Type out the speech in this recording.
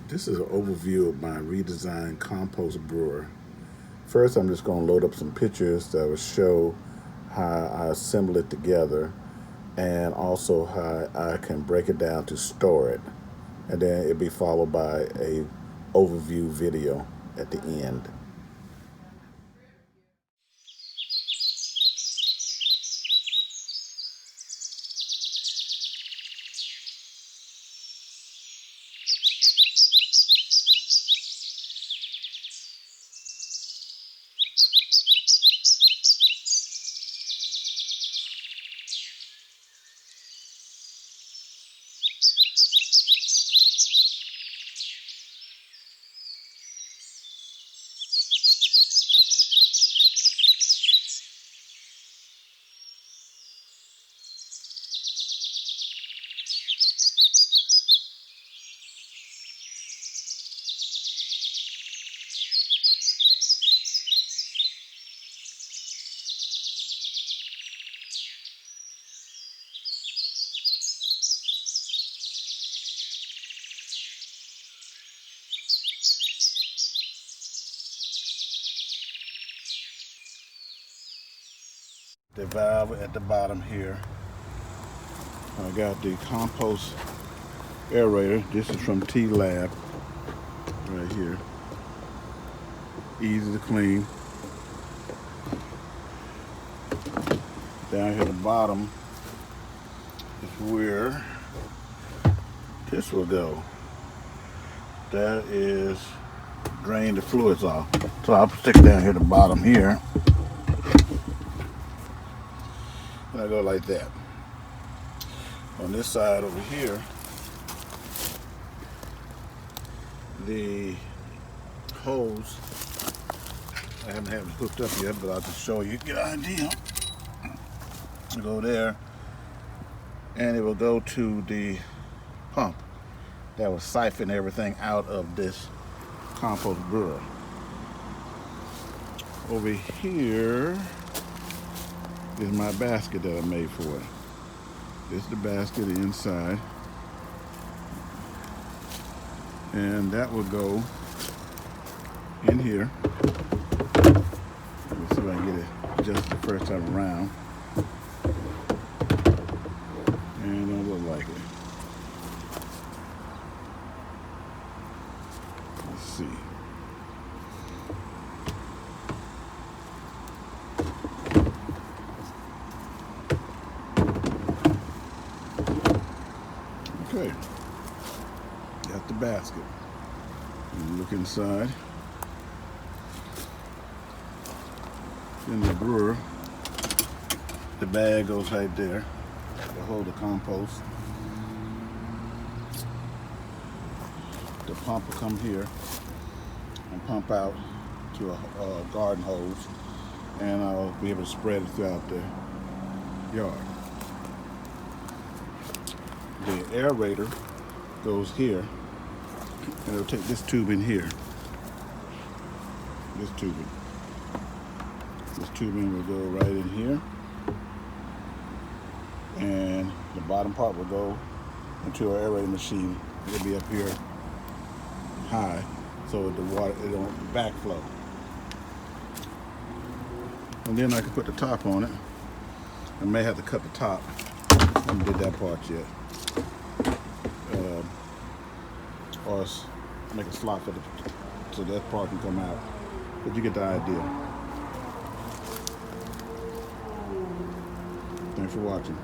This is an overview of my Redesign Compost brewer. First, I'm just going to load up some pictures that will show how I assemble it together and also how I can break it down to store it. And then it'll be followed by a overview video at the end. The valve at the bottom here. I got the compost aerator. This is from TEAL right here. Easy to clean. Down here at the bottom is where this will go. That is drain the fluids off. So I'll stick it down here at the bottom here. And I go like that. On this side over here, the hose, I haven't had it hooked up yet, but I'll just show you, get an idea. Go there, and it will go to the pump that will siphon everything out of this compost brewer. Over here is my basket that I made for it. This is the basket inside, and that will go in here. Let's see if I can get it just the first time around. And it don't look like it. Let's see. Okay, got the basket. You look inside. In the brewer, the bag goes right there to hold the compost. The pump will come here and pump out to a garden hose, and I'll be able to spread it throughout the yard. The aerator goes here, and it'll take this tube in here. This tubing. This tubing will go right in here, and the bottom part will go into our aerator machine. It'll be up here high, so the water it don't backflow. And then I can put the top on it. I may have to cut the top. I haven't did that part yet. Or make a slot for the so that part can come out. But you get the idea. Thanks for watching.